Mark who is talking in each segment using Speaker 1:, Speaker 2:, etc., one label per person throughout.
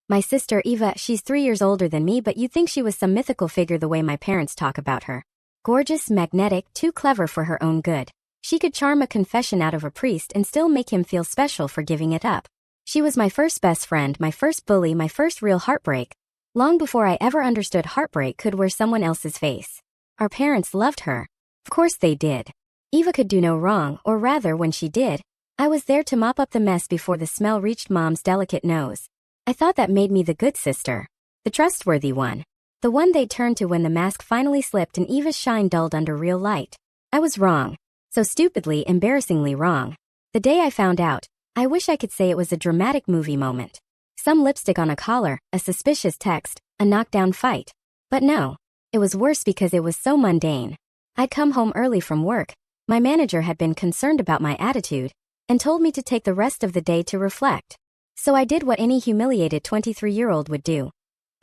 Speaker 1: My sister Eva, she's 3 years older than me, but you'd think she was some mythical figure the way my parents talk about her. Gorgeous, magnetic, too clever for her own good. She could charm a confession out of a priest and still make him feel special for giving it up. She was my first best friend, my first bully, my first real heartbreak. Long before I ever understood heartbreak could wear someone else's face. Our parents loved her. Of course they did. Eva could do no wrong, or rather when she did, I was there to mop up the mess before the smell reached Mom's delicate nose. I thought that made me the good sister. The trustworthy one. The one they'd turn to when the mask finally slipped and Eva's shine dulled under real light. I was wrong. So stupidly, embarrassingly wrong. The day I found out, I wish I could say it was a dramatic movie moment. Some lipstick on a collar, a suspicious text, a knockdown fight. But no, it was worse because it was so mundane. I'd come home early from work. My manager had been concerned about my attitude and told me to take the rest of the day to reflect. So I did what any humiliated 23-year-old would do.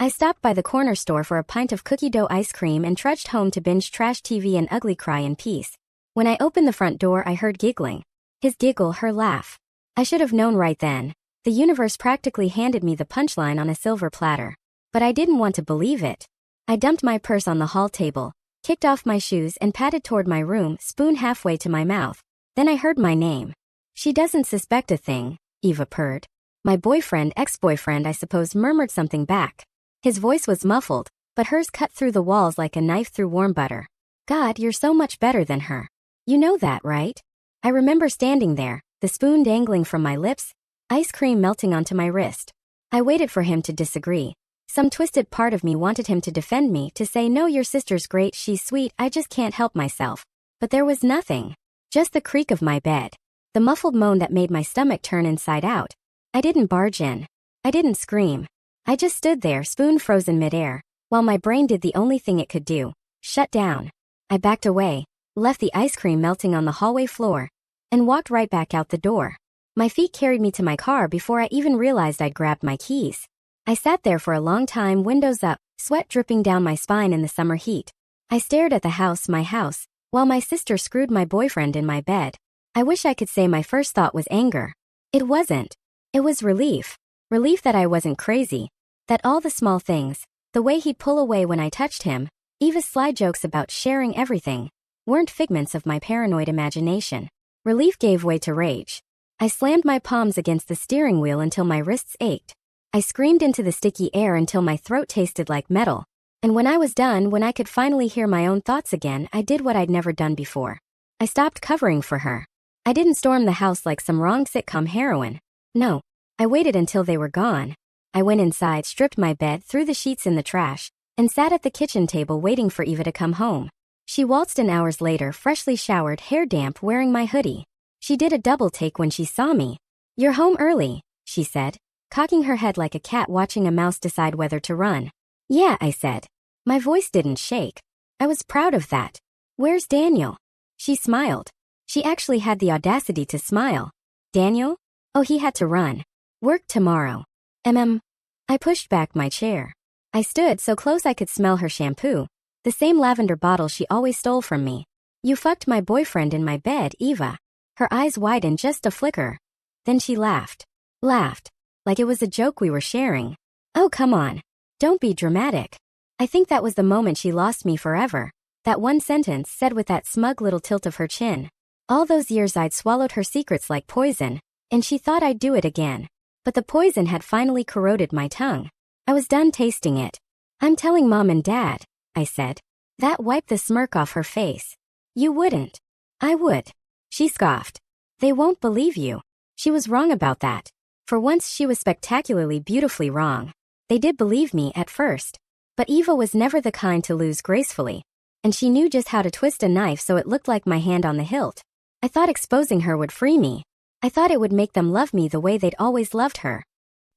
Speaker 1: I stopped by the corner store for a pint of cookie dough ice cream and trudged home to binge trash TV and ugly cry in peace. When I opened the front door, I heard giggling. His giggle, her laugh. I should have known right then. The universe practically handed me the punchline on a silver platter. But I didn't want to believe it. I dumped my purse on the hall table, kicked off my shoes and padded toward my room, spoon halfway to my mouth. Then I heard my name. She doesn't suspect a thing, Eva purred. My boyfriend, ex-boyfriend I suppose, murmured something back. His voice was muffled, but hers cut through the walls like a knife through warm butter. God, you're so much better than her. You know that, right? I remember standing there, the spoon dangling from my lips, ice cream melting onto my wrist. I waited for him to disagree. Some twisted part of me wanted him to defend me, to say, no, your sister's great, she's sweet, I just can't help myself. But there was nothing. Just the creak of my bed. The muffled moan that made my stomach turn inside out. I didn't barge in. I didn't scream. I just stood there, spoon frozen midair, while my brain did the only thing it could do. Shut down. I backed away, left the ice cream melting on the hallway floor, and walked right back out the door. My feet carried me to my car before I even realized I'd grabbed my keys. I sat there for a long time, windows up, sweat dripping down my spine in the summer heat. I stared at the house, my house, while my sister screwed my boyfriend in my bed. I wish I could say my first thought was anger. It wasn't. It was relief. Relief that I wasn't crazy. That all the small things, the way he'd pull away when I touched him, Eva's sly jokes about sharing everything, weren't figments of my paranoid imagination. Relief gave way to rage. I slammed my palms against the steering wheel until my wrists ached. I screamed into the sticky air until my throat tasted like metal. And when I was done, when I could finally hear my own thoughts again, I did what I'd never done before. I stopped covering for her. I didn't storm the house like some wrong sitcom heroine. No, I waited until they were gone. I went inside, stripped my bed, threw the sheets in the trash, and sat at the kitchen table waiting for Eva to come home. She waltzed in hours later, freshly showered, hair damp, wearing my hoodie. She did a double take when she saw me. You're home early, she said, cocking her head like a cat watching a mouse decide whether to run. Yeah, I said. My voice didn't shake. I was proud of that. Where's Daniel? She smiled. She actually had the audacity to smile. Daniel? Oh, he had to run. Work tomorrow. I pushed back my chair. I stood so close I could smell her shampoo, the same lavender bottle she always stole from me. You fucked my boyfriend in my bed, Eva. Her eyes widened just a flicker. Then she laughed. Laughed. Like it was a joke we were sharing. Oh, come on. Don't be dramatic. I think that was the moment she lost me forever. That one sentence said with that smug little tilt of her chin. All those years I'd swallowed her secrets like poison, and she thought I'd do it again. But the poison had finally corroded my tongue. I was done tasting it. I'm telling Mom and Dad, I said. That wiped the smirk off her face. You wouldn't. I would. She scoffed. They won't believe you. She was wrong about that. For once she was spectacularly beautifully wrong. They did believe me at first. But Eva was never the kind to lose gracefully. And she knew just how to twist a knife so it looked like my hand on the hilt. I thought exposing her would free me. I thought it would make them love me the way they'd always loved her.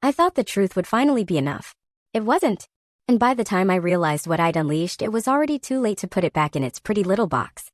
Speaker 1: I thought the truth would finally be enough. It wasn't. And by the time I realized what I'd unleashed, it was already too late to put it back in its pretty little box.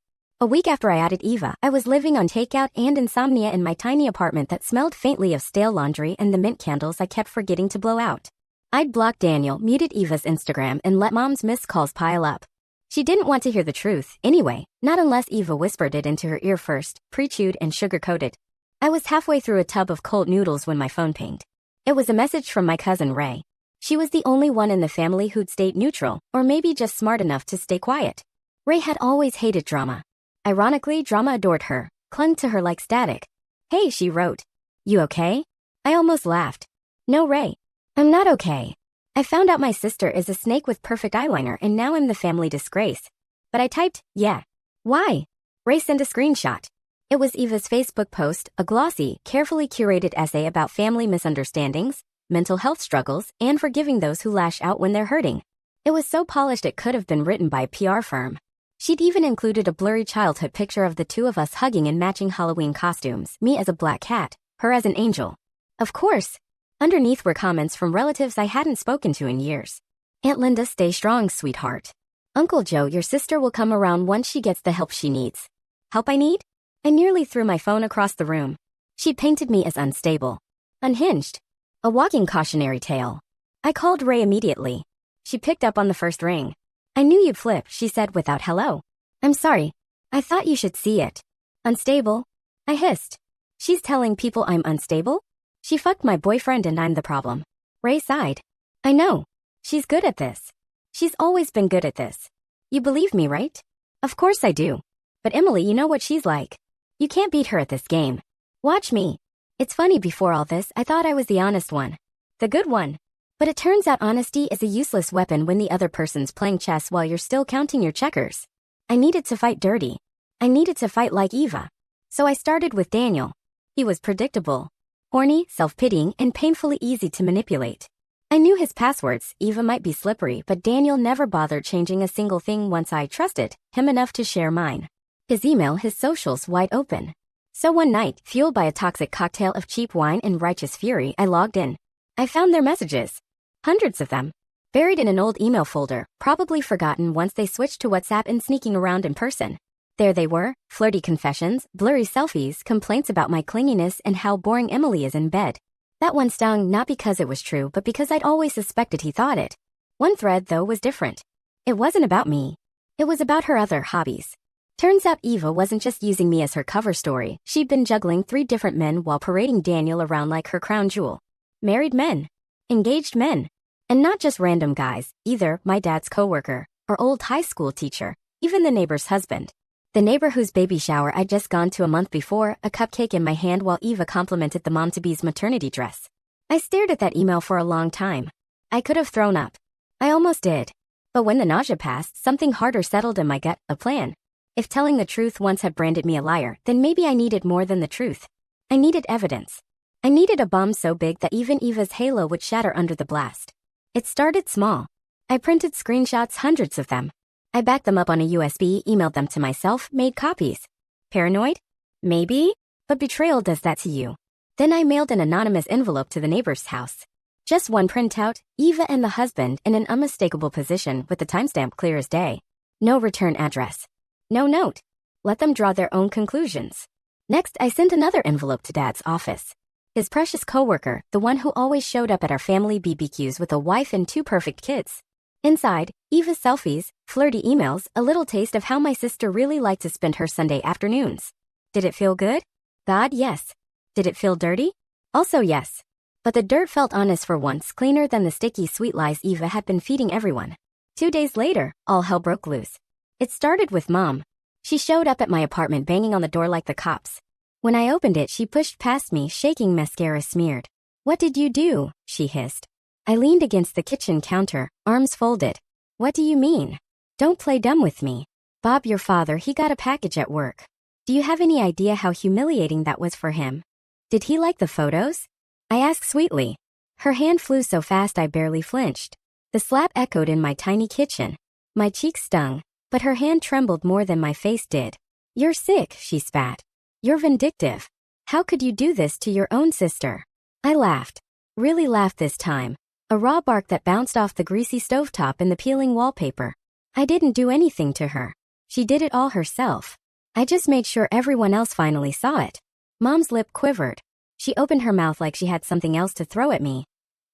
Speaker 1: A week after I added Eva, I was living on takeout and insomnia in my tiny apartment that smelled faintly of stale laundry and the mint candles I kept forgetting to blow out. I'd blocked Daniel, muted Eva's Instagram, and let Mom's missed calls pile up. She didn't want to hear the truth, anyway, not unless Eva whispered it into her ear first, pre-chewed and sugar-coated. I was halfway through a tub of cold noodles when my phone pinged. It was a message from my cousin Ray. She was the only one in the family who'd stayed neutral, or maybe just smart enough to stay quiet. Ray had always hated drama. Ironically, drama adored her, clung to her like static. "Hey," she wrote. "You okay?" I almost laughed. "No, Ray. I'm not okay. I found out my sister is a snake with perfect eyeliner and now I'm the family disgrace." But I typed, "Yeah. Why?" Ray sent a screenshot. It was Eva's Facebook post, a glossy, carefully curated essay about family misunderstandings, mental health struggles, and forgiving those who lash out when they're hurting. It was so polished it could have been written by a PR firm. She'd even included a blurry childhood picture of the two of us hugging in matching Halloween costumes, me as a black cat, her as an angel. Of course. Underneath were comments from relatives I hadn't spoken to in years. "Aunt Linda, stay strong, sweetheart. Uncle Joe, your sister will come around once she gets the help she needs." Help I need? I nearly threw my phone across the room. She painted me as unstable, unhinged, a walking cautionary tale. I called Ray immediately. She picked up on the first ring. "I knew you'd flip," she said without hello. "I'm sorry. I thought you should see it." "Unstable?" I hissed. "She's telling people I'm unstable? She fucked my boyfriend and I'm the problem." Ray sighed. "I know. She's good at this. She's always been good at this. You believe me, right?" "Of course I do. But Emily, you know what she's like. You can't beat her at this game. Watch me." It's funny, before all this, I thought I was the honest one. The good one. But it turns out honesty is a useless weapon when the other person's playing chess while you're still counting your checkers. I needed to fight dirty. I needed to fight like Eva. So I started with Daniel. He was predictable, horny, self-pitying, and painfully easy to manipulate. I knew his passwords. Eva might be slippery, but Daniel never bothered changing a single thing once I trusted him enough to share mine. His email, his socials wide open. So one night, fueled by a toxic cocktail of cheap wine and righteous fury, I logged in. I found their messages. Hundreds of them. Buried in an old email folder, probably forgotten once they switched to WhatsApp and sneaking around in person. There they were, flirty confessions, blurry selfies, complaints about my clinginess and how boring Emily is in bed. That one stung not because it was true, but because I'd always suspected he thought it. One thread, though, was different. It wasn't about me. It was about her other hobbies. Turns out Eva wasn't just using me as her cover story. She'd been juggling 3 different men while parading Daniel around like her crown jewel. Married men. Engaged men. And not just random guys, either my dad's coworker, or old high school teacher, even the neighbor's husband. The neighbor whose baby shower I'd just gone to a month before, a cupcake in my hand while Eva complimented the mom-to-be's maternity dress. I stared at that email for a long time. I could have thrown up. I almost did. But when the nausea passed, something harder settled in my gut, a plan. If telling the truth once had branded me a liar, then maybe I needed more than the truth. I needed evidence. I needed a bomb so big that even Eva's halo would shatter under the blast. It started small. I printed screenshots, hundreds of them. I backed them up on a USB, emailed them to myself, made copies. Paranoid? Maybe. But betrayal does that to you. Then I mailed an anonymous envelope to the neighbor's house. Just one printout, Eva and the husband in an unmistakable position with the timestamp clear as day. No return address. No note. Let them draw their own conclusions. Next, I sent another envelope to Dad's office. His precious coworker, the one who always showed up at our family BBQs with a wife and 2 perfect kids. Inside, Eva's selfies, flirty emails, a little taste of how my sister really liked to spend her Sunday afternoons. Did it feel good? God, yes. Did it feel dirty? Also yes. But the dirt felt honest for once, cleaner than the sticky sweet lies Eva had been feeding everyone. 2 days later, all hell broke loose. It started with Mom. She showed up at my apartment banging on the door like the cops. When I opened it, she pushed past me, shaking, mascara smeared. "What did you do?" she hissed. I leaned against the kitchen counter, arms folded. "What do you mean? Don't play dumb with me. Bob, your father, he got a package at work. Do you have any idea how humiliating that was for him? Did he like the photos?" I asked sweetly. Her hand flew so fast I barely flinched. The slap echoed in my tiny kitchen. My cheeks stung, but her hand trembled more than my face did. "You're sick," she spat. "You're vindictive. How could you do this to your own sister?" I laughed. Really laughed this time. A raw bark that bounced off the greasy stovetop and the peeling wallpaper. I didn't do anything to her. She did it all herself. I just made sure everyone else finally saw it. Mom's lip quivered. She opened her mouth like she had something else to throw at me.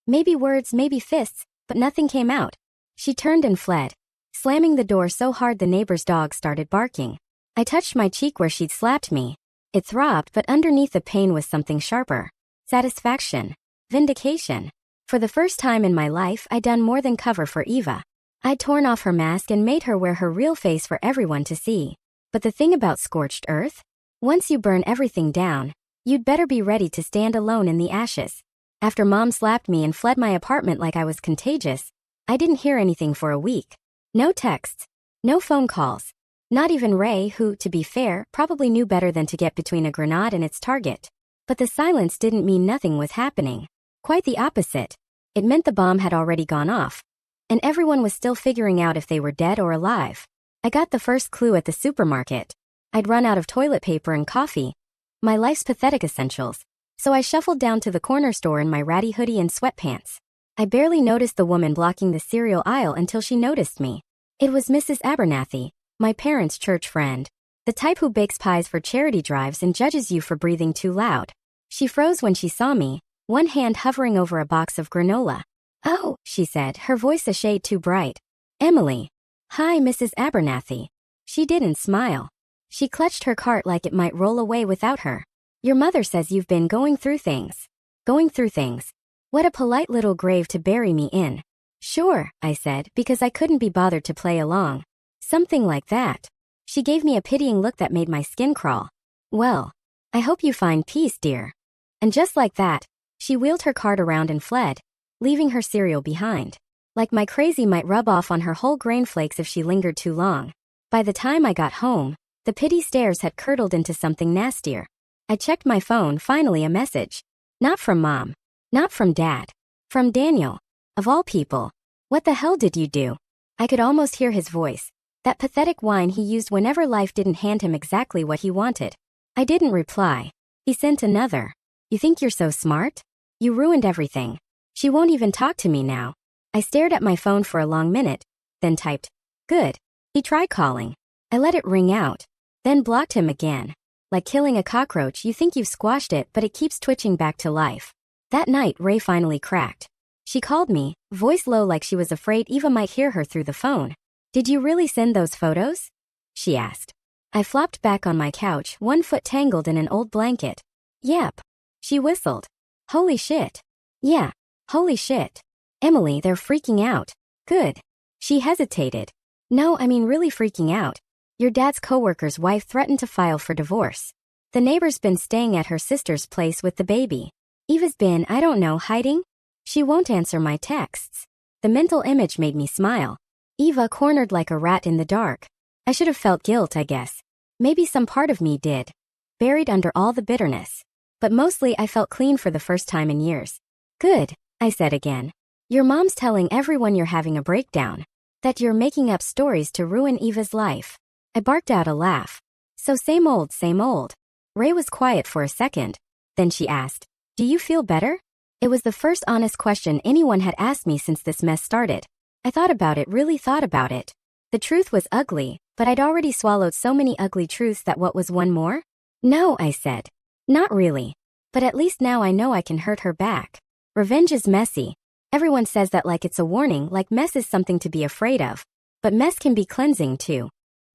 Speaker 1: Maybe words, maybe fists, but nothing came out. She turned and fled, slamming the door so hard the neighbor's dog started barking. I touched my cheek where she'd slapped me. It throbbed, but underneath the pain was something sharper. Satisfaction. Vindication. For the first time in my life, I'd done more than cover for Eva. I'd torn off her mask and made her wear her real face for everyone to see. But the thing about scorched earth? Once you burn everything down, you'd better be ready to stand alone in the ashes. After Mom slapped me and fled my apartment like I was contagious, I didn't hear anything for a week. No texts. No phone calls. Not even Ray, who, to be fair, probably knew better than to get between a grenade and its target. But the silence didn't mean nothing was happening. Quite the opposite. It meant the bomb had already gone off, and everyone was still figuring out if they were dead or alive. I got the first clue at the supermarket. I'd run out of toilet paper and coffee, my life's pathetic essentials, so I shuffled down to the corner store in my ratty hoodie and sweatpants. I barely noticed the woman blocking the cereal aisle until she noticed me. It was Mrs. Abernathy, my parents' church friend, the type who bakes pies for charity drives and judges you for breathing too loud. She froze when she saw me, one hand hovering over a box of granola. "Oh," she said, her voice a shade too bright. "Emily." "Hi, Mrs. Abernathy." She didn't smile. She clutched her cart like it might roll away without her. "Your mother says you've been going through things." Going through things. What a polite little grave to bury me in. "Sure," I said, because I couldn't be bothered to play along. "Something like that." She gave me a pitying look that made my skin crawl. "Well, I hope you find peace, dear." And just like that, she wheeled her cart around and fled, leaving her cereal behind. Like my crazy might rub off on her whole grain flakes if she lingered too long. By the time I got home, the pity stares had curdled into something nastier. I checked my phone, finally a message. Not from Mom. Not from Dad. From Daniel. Of all people. "What the hell did you do?" I could almost hear his voice. That pathetic whine he used whenever life didn't hand him exactly what he wanted. I didn't reply. He sent another. "You think you're so smart? You ruined everything. She won't even talk to me now." I stared at my phone for a long minute, then typed, "Good." He tried calling. I let it ring out, then blocked him again. Like killing a cockroach, you think you've squashed it, but it keeps twitching back to life. That night, Ray finally cracked. She called me, voice low like she was afraid Eva might hear her through the phone. "Did you really send those photos?" she asked. I flopped back on my couch, one foot tangled in an old blanket. "Yep." She whistled. "Holy shit." "Yeah, holy shit. Emily, they're freaking out." "Good." She hesitated. "No, I mean really freaking out. Your dad's coworker's wife threatened to file for divorce. The neighbor's been staying at her sister's place with the baby. Eva's been, I don't know, hiding? She won't answer my texts." The mental image made me smile. Eva cornered like a rat in the dark. I should have felt guilt, I guess. Maybe some part of me did. Buried under all the bitterness. But mostly I felt clean for the first time in years. "Good," I said again. "Your mom's telling everyone you're having a breakdown. That you're making up stories to ruin Eva's life." I barked out a laugh. "So same old, same old." Ray was quiet for a second. Then she asked, "Do you feel better?" It was the first honest question anyone had asked me since this mess started. I thought about it, really thought about it. The truth was ugly, but I'd already swallowed so many ugly truths that what was one more? "No," I said. "Not really. But at least now I know I can hurt her back. Revenge is messy. Everyone says that like it's a warning, like mess is something to be afraid of. But mess can be cleansing too.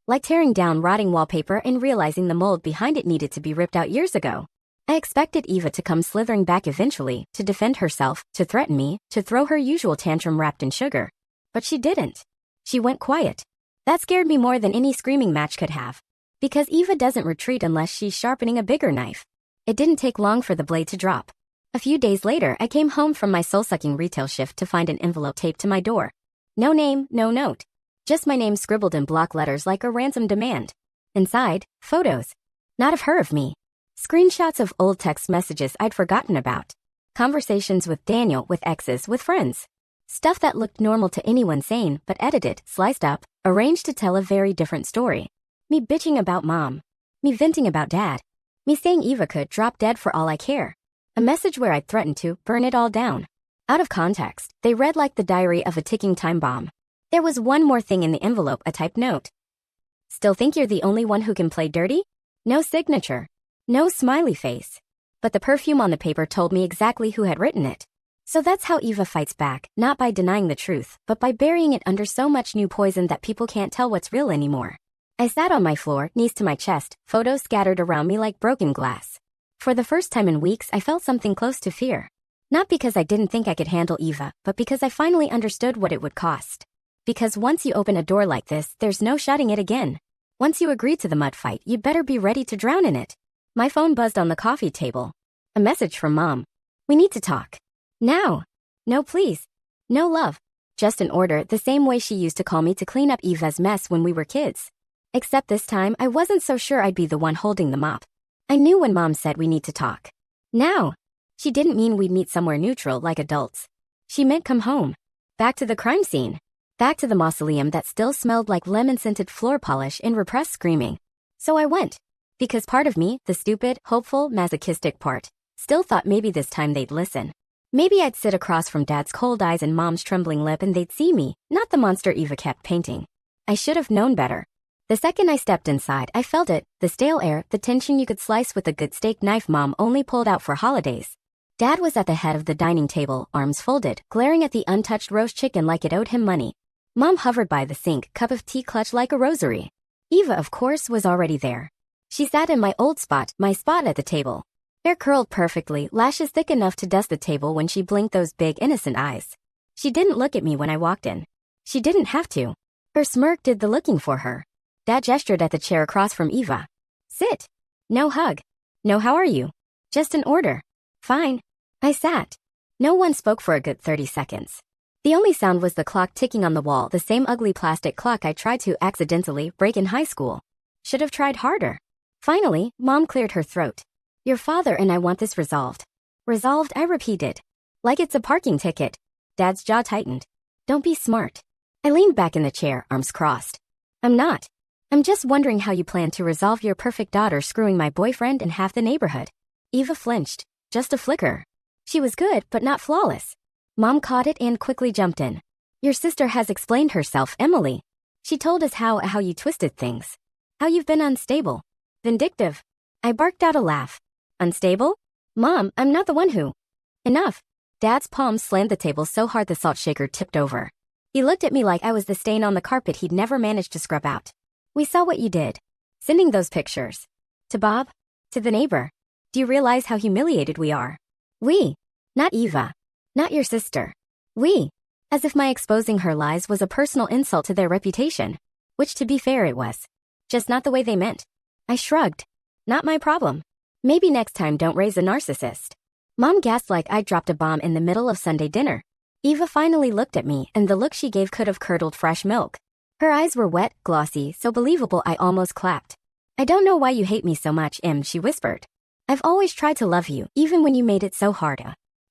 Speaker 1: Like tearing down rotting wallpaper and realizing the mold behind it needed to be ripped out years ago. I expected Eva to come slithering back eventually, to defend herself, to threaten me, to throw her usual tantrum wrapped in sugar. But she didn't. She went quiet. That scared me more than any screaming match could have. Because Eva doesn't retreat unless she's sharpening a bigger knife. It didn't take long for the blade to drop. A few days later, I came home from my soul-sucking retail shift to find an envelope taped to my door. No name, no note. Just my name scribbled in block letters like a ransom demand. Inside, photos. Not of her, of me. Screenshots of old text messages I'd forgotten about. Conversations with Daniel, with exes, with friends. Stuff that looked normal to anyone sane, but edited, sliced up, arranged to tell a very different story. Me bitching about Mom. Me venting about Dad. Me saying Eva could drop dead for all I care. A message where I'd threatened to burn it all down. Out of context, they read like the diary of a ticking time bomb. There was one more thing in the envelope, a typed note. "Still think you're the only one who can play dirty?" No signature. No smiley face. But the perfume on the paper told me exactly who had written it. So that's how Eva fights back, not by denying the truth, but by burying it under so much new poison that people can't tell what's real anymore. I sat on my floor, knees to my chest, photos scattered around me like broken glass. For the first time in weeks, I felt something close to fear. Not because I didn't think I could handle Eva, but because I finally understood what it would cost. Because once you open a door like this, there's no shutting it again. Once you agree to the mud fight, you'd better be ready to drown in it. My phone buzzed on the coffee table. A message from Mom. We need to talk. Now. No please. No love. Just an order, the same way she used to call me to clean up Eva's mess when we were kids. Except this time, I wasn't so sure I'd be the one holding the mop. I knew when Mom said we need to talk. Now. She didn't mean we'd meet somewhere neutral like adults. She meant come home. Back to the crime scene. Back to the mausoleum that still smelled like lemon-scented floor polish and repressed screaming. So I went. Because part of me, the stupid, hopeful, masochistic part, still thought maybe this time they'd listen. Maybe I'd sit across from Dad's cold eyes and Mom's trembling lip and they'd see me, not the monster Eva kept painting. I should have known better. The second I stepped inside, I felt it, the stale air, the tension you could slice with a good steak knife Mom only pulled out for holidays. Dad was at the head of the dining table, arms folded, glaring at the untouched roast chicken like it owed him money. Mom hovered by the sink, cup of tea clutched like a rosary. Eva, of course, was already there. She sat in my old spot, my spot at the table. Hair curled perfectly, lashes thick enough to dust the table when she blinked those big, innocent eyes. She didn't look at me when I walked in. She didn't have to. Her smirk did the looking for her. Dad gestured at the chair across from Eva. Sit. No hug. No how are you? Just an order. Fine. I sat. No one spoke for a good 30 seconds. The only sound was the clock ticking on the wall, the same ugly plastic clock I tried to accidentally break in high school. Should have tried harder. Finally, Mom cleared her throat. Your father and I want this resolved. Resolved, I repeated. Like it's a parking ticket. Dad's jaw tightened. Don't be smart. I leaned back in the chair, arms crossed. I'm not. I'm just wondering how you plan to resolve your perfect daughter screwing my boyfriend and half the neighborhood. Eva flinched. Just a flicker. She was good, but not flawless. Mom caught it and quickly jumped in. Your sister has explained herself, Emily. She told us how you twisted things. How you've been unstable. Vindictive. I barked out a laugh. Unstable? Mom, I'm not the one who. Enough. Dad's palm slammed the table so hard the salt shaker tipped over. He looked at me like I was the stain on the carpet he'd never managed to scrub out. We saw what you did. Sending those pictures. To Bob? To the neighbor. Do you realize how humiliated we are? We. Not Eva. Not your sister. We. As if my exposing her lies was a personal insult to their reputation. Which, to be fair, it was. Just not the way they meant. I shrugged. Not my problem. Maybe next time don't raise a narcissist. Mom gasped like I'd dropped a bomb in the middle of Sunday dinner. Eva finally looked at me, and the look she gave could have curdled fresh milk. Her eyes were wet, glossy, so believable I almost clapped. I don't know why you hate me so much, Em, she whispered. I've always tried to love you, even when you made it so hard.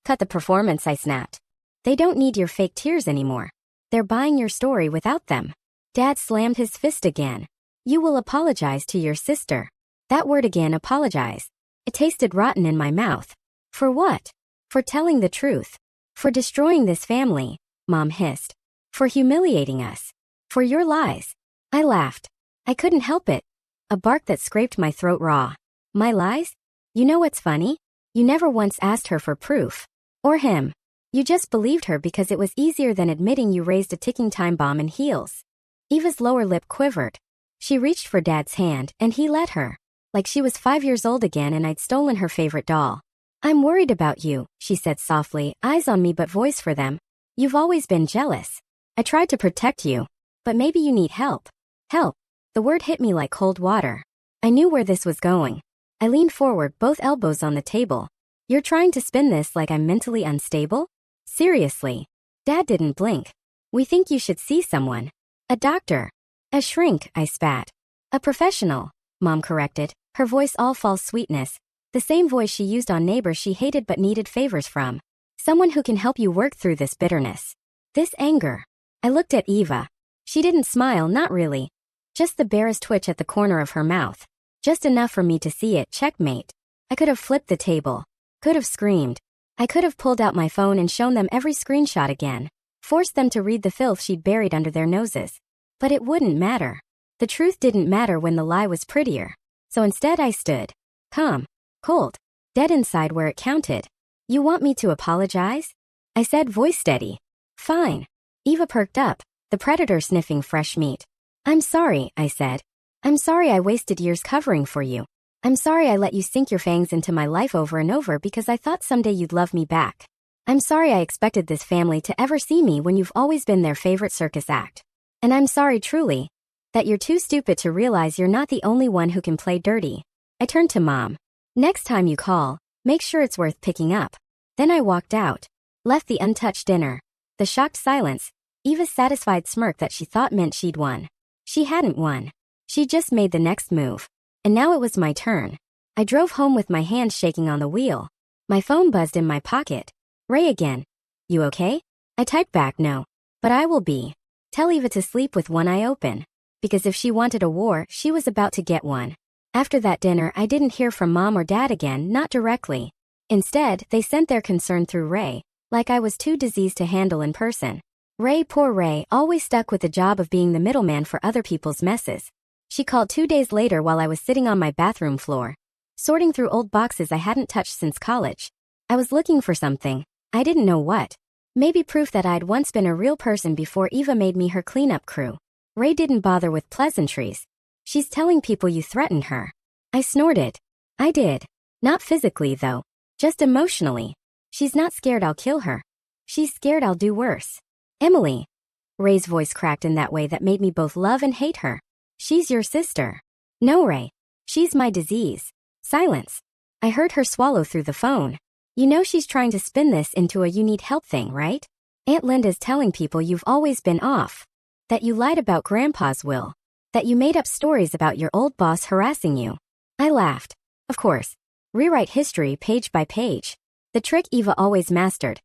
Speaker 1: Cut the performance, I snapped. They don't need your fake tears anymore. They're buying your story without them. Dad slammed his fist again. You will apologize to your sister. That word again, apologize. It tasted rotten in my mouth. For what? For telling the truth. For destroying this family, Mom hissed. For humiliating us. For your lies. I laughed. I couldn't help it. A bark that scraped my throat raw. My lies? You know what's funny? You never once asked her for proof. Or him. You just believed her because it was easier than admitting you raised a ticking time bomb in heels. Eva's lower lip quivered. She reached for Dad's hand, and he let her. Like she was 5 years old again and I'd stolen her favorite doll. I'm worried about you, she said softly, eyes on me but voice for them. You've always been jealous. I tried to protect you. But maybe you need help. Help. The word hit me like cold water. I knew where this was going. I leaned forward, both elbows on the table. You're trying to spin this like I'm mentally unstable? Seriously. Dad didn't blink. We think you should see someone. A doctor. A shrink, I spat. A professional, Mom corrected, her voice all false sweetness. The same voice she used on neighbors she hated but needed favors from. Someone who can help you work through this bitterness. This anger. I looked at Eva. She didn't smile, not really. Just the barest twitch at the corner of her mouth. Just enough for me to see it, checkmate. I could have flipped the table. Could have screamed. I could have pulled out my phone and shown them every screenshot again. Forced them to read the filth she'd buried under their noses. But it wouldn't matter. The truth didn't matter when the lie was prettier. So instead I stood. Calm. Cold. Dead inside where it counted. You want me to apologize? I said, voice steady. Fine. Eva perked up, the predator sniffing fresh meat. I'm sorry, I said. I'm sorry I wasted years covering for you. I'm sorry I let you sink your fangs into my life over and over because I thought someday you'd love me back. I'm sorry I expected this family to ever see me when you've always been their favorite circus act. And I'm sorry truly that you're too stupid to realize you're not the only one who can play dirty. I turned to Mom. Next time you call, make sure it's worth picking up. Then I walked out, left the untouched dinner, the shocked silence, Eva's satisfied smirk that she thought meant she'd won. She hadn't won. She just made the next move. And now it was my turn. I drove home with my hands shaking on the wheel. My phone buzzed in my pocket. Ray again. You okay? I typed back no. But I will be. Tell Eva to sleep with one eye open. Because if she wanted a war, she was about to get one. After that dinner, I didn't hear from Mom or Dad again, not directly. Instead, they sent their concern through Ray, like I was too diseased to handle in person. Ray, poor Ray, always stuck with the job of being the middleman for other people's messes. She called 2 days later while I was sitting on my bathroom floor, sorting through old boxes I hadn't touched since college. I was looking for something. I didn't know what. Maybe proof that I'd once been a real person before Eva made me her cleanup crew. Ray didn't bother with pleasantries. She's telling people you threatened her. I snorted. I did. Not physically, though. Just emotionally. She's not scared I'll kill her. She's scared I'll do worse. Emily. Ray's voice cracked in that way that made me both love and hate her. She's your sister. No, Ray. She's my disease. Silence. I heard her swallow through the phone. You know she's trying to spin this into a you need help thing, right? Aunt Linda's telling people you've always been off. That you lied about Grandpa's will. That you made up stories about your old boss harassing you. I laughed. Of course. Rewrite history page by page. The trick Eva always mastered.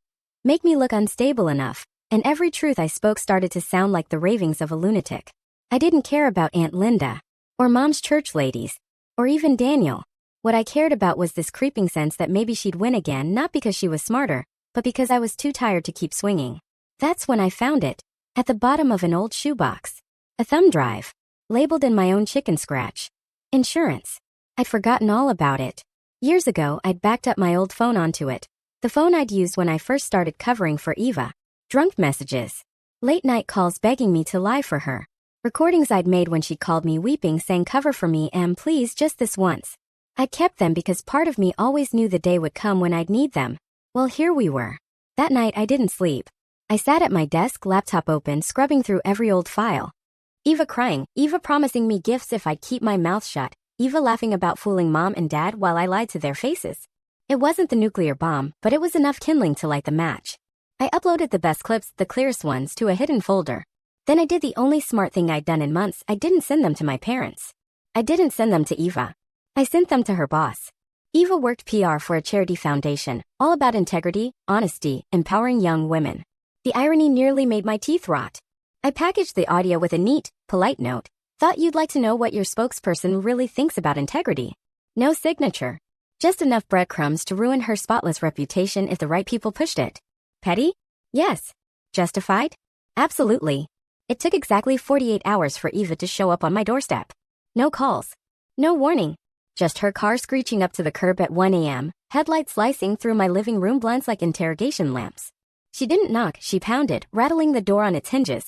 Speaker 1: Make me look unstable enough, and every truth I spoke started to sound like the ravings of a lunatic. I didn't care about Aunt Linda, or Mom's church ladies, or even Daniel. What I cared about was this creeping sense that maybe she'd win again, not because she was smarter, but because I was too tired to keep swinging. That's when I found it, at the bottom of an old shoebox. A thumb drive, labeled in my own chicken scratch. Insurance. I'd forgotten all about it. Years ago, I'd backed up my old phone onto it. The phone I'd used when I first started covering for Eva. Drunk messages. Late-night calls begging me to lie for her. Recordings I'd made when she called me weeping saying cover for me please just this once. I'd kept them because part of me always knew the day would come when I'd need them. Well, here we were. That night I didn't sleep. I sat at my desk, laptop open, scrubbing through every old file. Eva crying, Eva promising me gifts if I'd keep my mouth shut, Eva laughing about fooling Mom and Dad while I lied to their faces. It wasn't the nuclear bomb, but it was enough kindling to light the match. I uploaded the best clips, the clearest ones, to a hidden folder. Then I did the only smart thing I'd done in months. I didn't send them to my parents. I didn't send them to Eva. I sent them to her boss. Eva worked PR for a charity foundation, all about integrity, honesty, empowering young women. The irony nearly made my teeth rot. I packaged the audio with a neat, polite note. Thought you'd like to know what your spokesperson really thinks about integrity. No signature. Just enough breadcrumbs to ruin her spotless reputation if the right people pushed it. Petty? Yes. Justified? Absolutely. It took exactly 48 hours for Eva to show up on my doorstep. No calls. No warning. Just her car screeching up to the curb at 1 a.m., headlights slicing through my living room blinds like interrogation lamps. She didn't knock, she pounded, rattling the door on its hinges.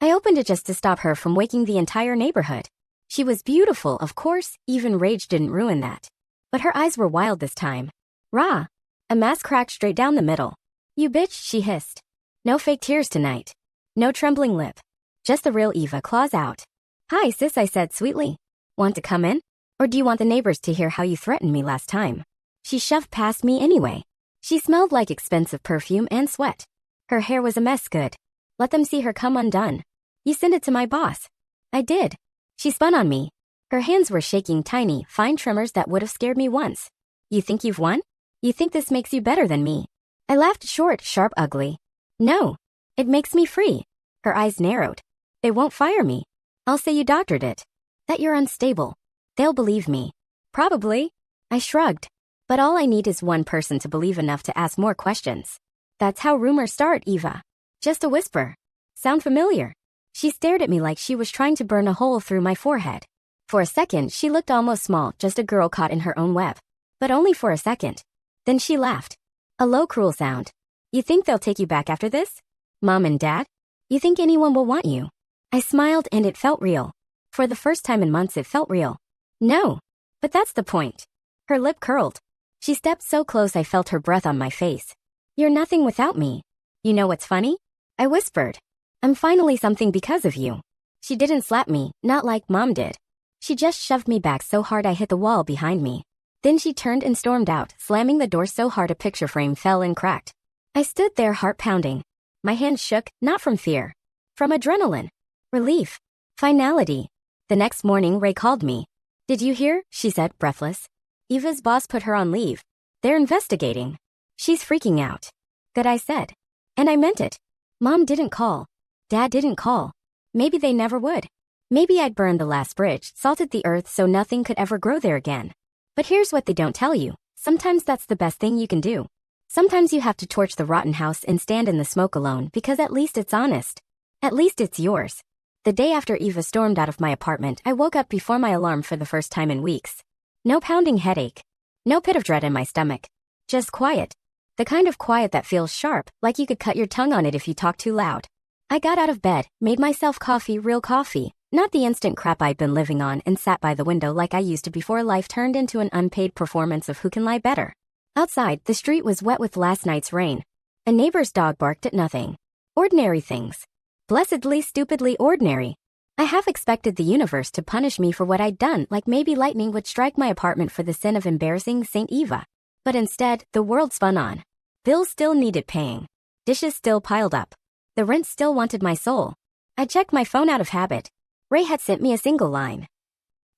Speaker 1: I opened it just to stop her from waking the entire neighborhood. She was beautiful, of course, even rage didn't ruin that. But her eyes were wild this time. Rah! A mask cracked straight down the middle. You bitch, she hissed. No fake tears tonight. No trembling lip. Just the real Eva, claws out. Hi sis, I said sweetly. Want to come in? Or do you want the neighbors to hear how you threatened me last time? She shoved past me anyway. She smelled like expensive perfume and sweat. Her hair was a mess good. Let them see her come undone. You send it to my boss. I did. She spun on me. Her hands were shaking tiny, fine tremors that would have scared me once. You think you've won? You think this makes you better than me? I laughed short, sharp, ugly. No. It makes me free. Her eyes narrowed. They won't fire me. I'll say you doctored it. That you're unstable. They'll believe me. Probably. I shrugged. But all I need is one person to believe enough to ask more questions. That's how rumors start, Eva. Just a whisper. Sound familiar? She stared at me like she was trying to burn a hole through my forehead. For a second, she looked almost small, just a girl caught in her own web. But only for a second. Then she laughed. A low, cruel sound. You think they'll take you back after this? Mom and Dad? You think anyone will want you? I smiled and it felt real. For the first time in months it felt real. No. But that's the point. Her lip curled. She stepped so close I felt her breath on my face. You're nothing without me. You know what's funny? I whispered. I'm finally something because of you. She didn't slap me, not like Mom did. She just shoved me back so hard I hit the wall behind me. Then she turned and stormed out, slamming the door so hard a picture frame fell and cracked. I stood there, heart pounding. My hands shook, not from fear. From adrenaline. Relief. Finality. The next morning, Ray called me. Did you hear? She said, breathless. Eva's boss put her on leave. They're investigating. She's freaking out. Good, I said. And I meant it. Mom didn't call. Dad didn't call. Maybe they never would. Maybe I'd burned the last bridge, salted the earth so nothing could ever grow there again. But here's what they don't tell you. Sometimes that's the best thing you can do. Sometimes you have to torch the rotten house and stand in the smoke alone because at least it's honest. At least it's yours. The day after Eva stormed out of my apartment, I woke up before my alarm for the first time in weeks. No pounding headache. No pit of dread in my stomach. Just quiet. The kind of quiet that feels sharp, like you could cut your tongue on it if you talk too loud. I got out of bed, made myself coffee, real coffee, not the instant crap I'd been living on, and sat by the window like I used to before life turned into an unpaid performance of who can lie better. Outside, the street was wet with last night's rain. A neighbor's dog barked at nothing. Ordinary things. Blessedly, stupidly ordinary. I half expected the universe to punish me for what I'd done, like maybe lightning would strike my apartment for the sin of embarrassing Saint Eva. But instead, the world spun on. Bills still needed paying. Dishes still piled up. The rent still wanted my soul. I checked my phone out of habit. Ray had sent me a single line.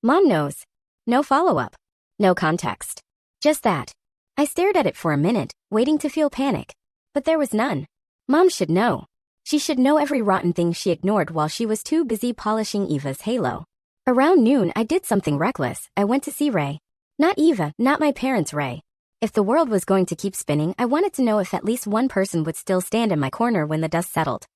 Speaker 1: Mom knows. No follow-up. No context. Just that. I stared at it for a minute, waiting to feel panic. But there was none. Mom should know. She should know every rotten thing she ignored while she was too busy polishing Eva's halo. Around noon, I did something reckless. I went to see Ray. Not Eva, not my parents' Ray. If the world was going to keep spinning, I wanted to know if at least one person would still stand in my corner when the dust settled.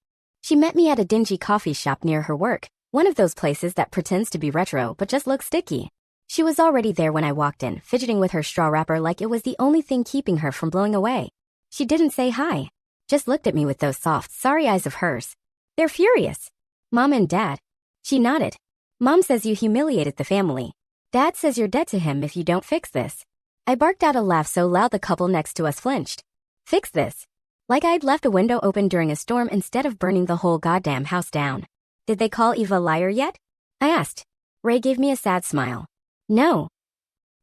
Speaker 1: She met me at a dingy coffee shop near her work, one of those places that pretends to be retro but just looks sticky. She was already there when I walked in, fidgeting with her straw wrapper like it was the only thing keeping her from blowing away. She didn't say hi, just looked at me with those soft, sorry eyes of hers. They're furious. Mom and Dad. She nodded. Mom says you humiliated the family. Dad says you're dead to him if you don't fix this. I barked out a laugh so loud the couple next to us flinched. Fix this? Like I'd left a window open during a storm instead of burning the whole goddamn house down. Did they call Eva a liar yet? I asked. Ray gave me a sad smile. No.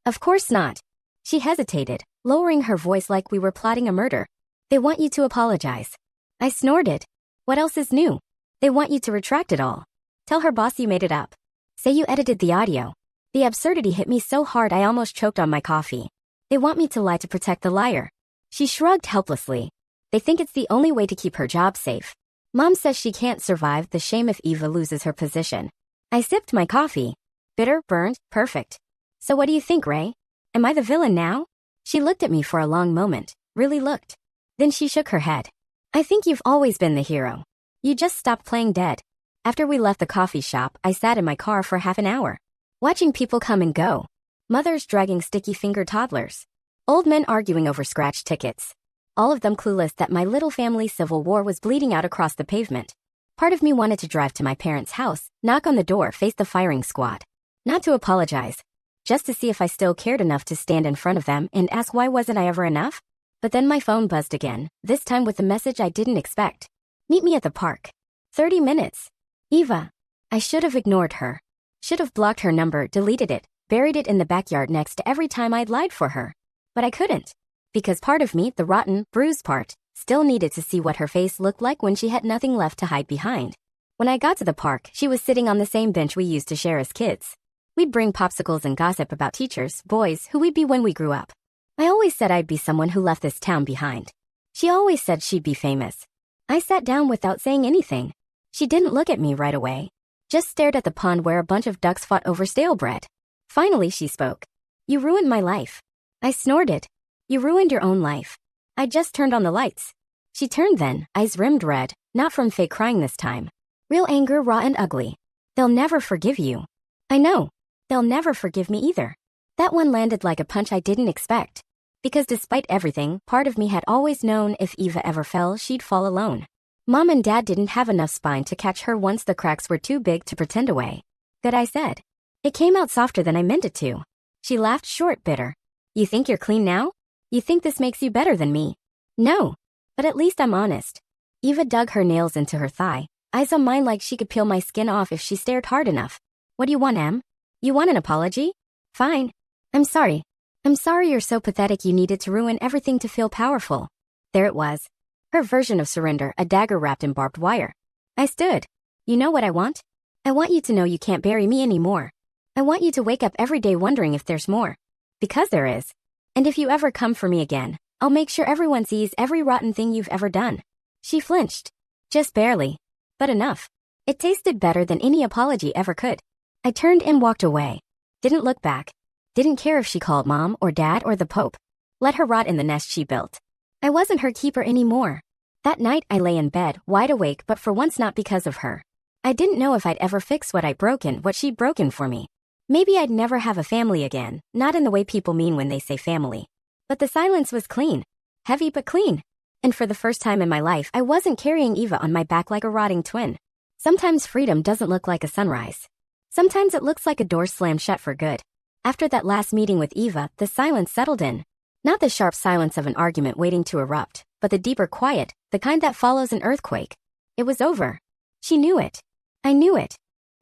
Speaker 1: Of course not. She hesitated, lowering her voice like we were plotting a murder. They want you to apologize. I snorted. What else is new? They want you to retract it all. Tell her boss you made it up. Say you edited the audio. The absurdity hit me so hard I almost choked on my coffee. They want me to lie to protect the liar. She shrugged helplessly. They think it's the only way to keep her job safe. Mom says she can't survive the shame if Eva loses her position. I sipped my coffee. Bitter, burned, perfect. So what do you think, Ray? Am I the villain now? She looked at me for a long moment, really looked. Then she shook her head. I think you've always been the hero. You just stopped playing dead. After we left the coffee shop, I sat in my car for half an hour. Watching people come and go. Mothers dragging sticky-fingered toddlers. Old men arguing over scratch tickets. All of them clueless that my little family civil war was bleeding out across the pavement. Part of me wanted to drive to my parents' house, knock on the door, face the firing squad. Not to apologize. Just to see if I still cared enough to stand in front of them and ask why wasn't I ever enough? But then my phone buzzed again, this time with a message I didn't expect. Meet me at the park. 30 minutes. Eva. I should have ignored her. Should have blocked her number, deleted it, buried it in the backyard next to every time I'd lied for her. But I couldn't. Because part of me, the rotten, bruised part, still needed to see what her face looked like when she had nothing left to hide behind. When I got to the park, she was sitting on the same bench we used to share as kids. We'd bring popsicles and gossip about teachers, boys, who we'd be when we grew up. I always said I'd be someone who left this town behind. She always said she'd be famous. I sat down without saying anything. She didn't look at me right away. Just stared at the pond where a bunch of ducks fought over stale bread. Finally, she spoke. You ruined my life. I snorted. You ruined your own life. I just turned on the lights. She turned then, eyes rimmed red, not from fake crying this time. Real anger, raw and ugly. They'll never forgive you. I know. They'll never forgive me either. That one landed like a punch I didn't expect. Because despite everything, part of me had always known if Eva ever fell, she'd fall alone. Mom and Dad didn't have enough spine to catch her once the cracks were too big to pretend away. Good, I said. It came out softer than I meant it to. She laughed short, bitter. You think you're clean now? You think this makes you better than me? No. But at least I'm honest. Eva dug her nails into her thigh, eyes on mine like she could peel my skin off if she stared hard enough. What do you want, Em? You want an apology? Fine. I'm sorry. I'm sorry you're so pathetic you needed to ruin everything to feel powerful. There it was. Her version of surrender, a dagger wrapped in barbed wire. I stood. You know what I want? I want you to know you can't bury me anymore. I want you to wake up every day wondering if there's more. Because there is. And if you ever come for me again, I'll make sure everyone sees every rotten thing you've ever done. She flinched. Just barely. But enough. It tasted better than any apology ever could. I turned and walked away. Didn't look back. Didn't care if she called Mom or Dad or the Pope. Let her rot in the nest she built. I wasn't her keeper anymore. That night I lay in bed, wide awake, but for once not because of her. I didn't know if I'd ever fix what I'd broken, what she'd broken for me. Maybe I'd never have a family again, not in the way people mean when they say family. But the silence was clean. Heavy but clean. And for the first time in my life, I wasn't carrying Eva on my back like a rotting twin. Sometimes freedom doesn't look like a sunrise. Sometimes it looks like a door slammed shut for good. After that last meeting with Eva, the silence settled in. Not the sharp silence of an argument waiting to erupt, but the deeper quiet, the kind that follows an earthquake. It was over. She knew it. I knew it.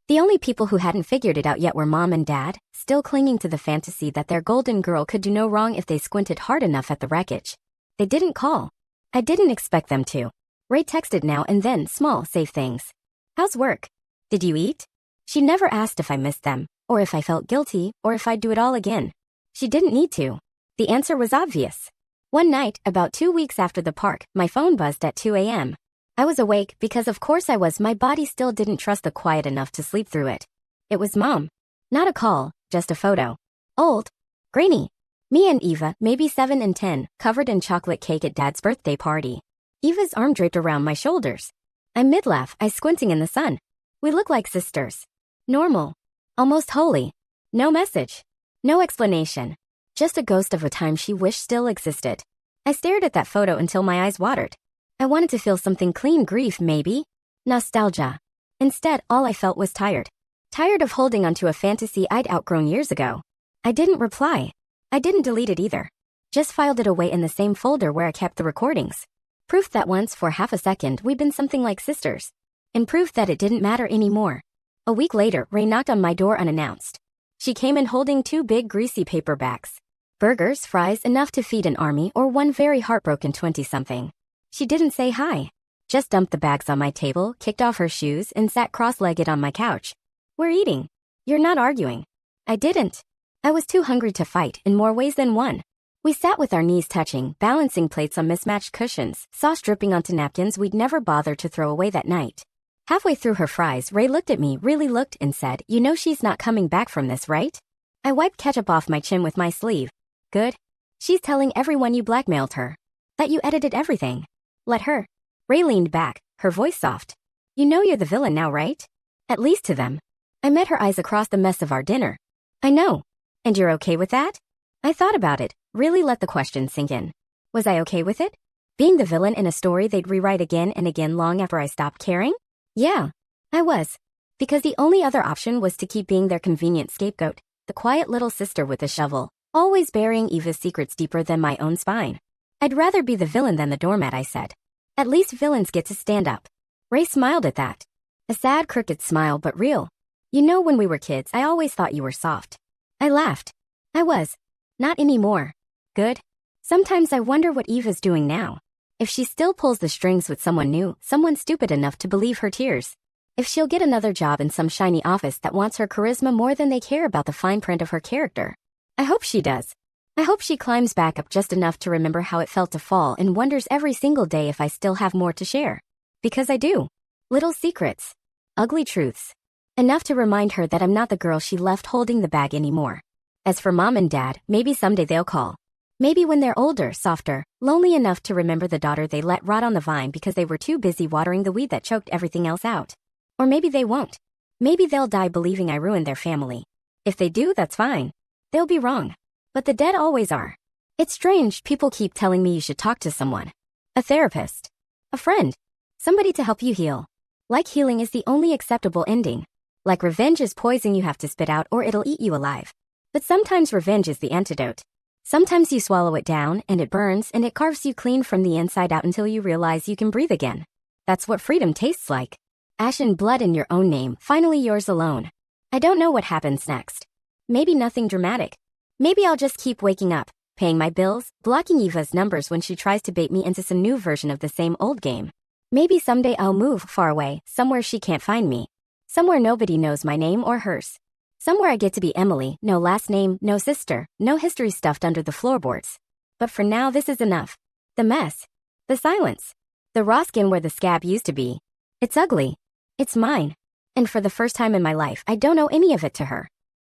Speaker 1: The only people who hadn't figured it out yet were Mom and Dad, still clinging to the fantasy that their golden girl could do no wrong if they squinted hard enough at the wreckage. They didn't call. I didn't expect them to. Ray texted now and then, small, safe things. How's work? Did you eat? She never asked if I missed them, or if I felt guilty, or if I'd do it all again. She didn't need to. The answer was obvious. One night, about 2 weeks after the park, my phone buzzed at 2 a.m. I was awake because of course I was. My body still didn't trust the quiet enough to sleep through it. It was Mom. Not a call, just a photo. Old. Grainy. Me and Eva, maybe 7 and 10, covered in chocolate cake at Dad's birthday party. Eva's arm draped around my shoulders. I'm mid-laugh, eyes squinting in the sun. We look like sisters. Normal. Almost holy. No message. No explanation. Just a ghost of a time she wished still existed. I stared at that photo until my eyes watered. I wanted to feel something clean, grief maybe. Nostalgia. Instead, all I felt was tired. Tired of holding onto a fantasy I'd outgrown years ago. I didn't reply. I didn't delete it either. Just filed it away in the same folder where I kept the recordings. Proof that once, for half a second, we'd been something like sisters. And proof that it didn't matter anymore. A week later, Ray knocked on my door unannounced. She came in holding 2 big greasy paper bags. Burgers, fries, enough to feed an army or one very heartbroken 20-something. She didn't say hi. Just dumped the bags on my table, kicked off her shoes, and sat cross-legged on my couch. We're eating. You're not arguing. I didn't. I was too hungry to fight in more ways than one. We sat with our knees touching, balancing plates on mismatched cushions, sauce dripping onto napkins we'd never bothered to throw away that night. Halfway through her fries, Ray looked at me, really looked, and said, "You know she's not coming back from this, right?" I wiped ketchup off my chin with my sleeve. Good. She's telling everyone you blackmailed her. That you edited everything. Let her. Ray leaned back, her voice soft. You know you're the villain now, right? At least to them. I met her eyes across the mess of our dinner. I know. And you're okay with that? I thought about it, really let the question sink in. Was I okay with it? Being the villain in a story they'd rewrite again and again long after I stopped caring? Yeah, I was. Because the only other option was to keep being their convenient scapegoat, the quiet little sister with a shovel, always burying Eva's secrets deeper than my own spine. I'd rather be the villain than the doormat, I said. At least villains get to stand up. Ray smiled at that. A sad, crooked smile, but real. You know, when we were kids, I always thought you were soft. I laughed. I was. Not anymore. Good. Sometimes I wonder what Eva's doing now. If she still pulls the strings with someone new, someone stupid enough to believe her tears. If she'll get another job in some shiny office that wants her charisma more than they care about the fine print of her character. I hope she does. I hope she climbs back up just enough to remember how it felt to fall and wonders every single day if I still have more to share. Because I do. Little secrets. Ugly truths. Enough to remind her that I'm not the girl she left holding the bag anymore. As for Mom and Dad, maybe someday they'll call. Maybe when they're older, softer, lonely enough to remember the daughter they let rot on the vine because they were too busy watering the weed that choked everything else out. Or maybe they won't. Maybe they'll die believing I ruined their family. If they do, that's fine. They'll be wrong. But the dead always are. It's strange, people keep telling me you should talk to someone. A therapist. A friend. Somebody to help you heal. Like healing is the only acceptable ending. Like revenge is poison you have to spit out or it'll eat you alive. But sometimes revenge is the antidote. Sometimes you swallow it down, and it burns, and it carves you clean from the inside out until you realize you can breathe again. That's what freedom tastes like. Ash and blood in your own name, finally yours alone. I don't know what happens next. Maybe nothing dramatic. Maybe I'll just keep waking up, paying my bills, blocking Eva's numbers when she tries to bait me into some new version of the same old game. Maybe someday I'll move far away, somewhere she can't find me. Somewhere nobody knows my name or hers. Somewhere I get to be Emily, no last name, no sister, no history stuffed under the floorboards. But for now, this is enough. The mess. The silence. The raw skin where the scab used to be. It's ugly. It's mine. And for the first time in my life, I don't owe any of it to her.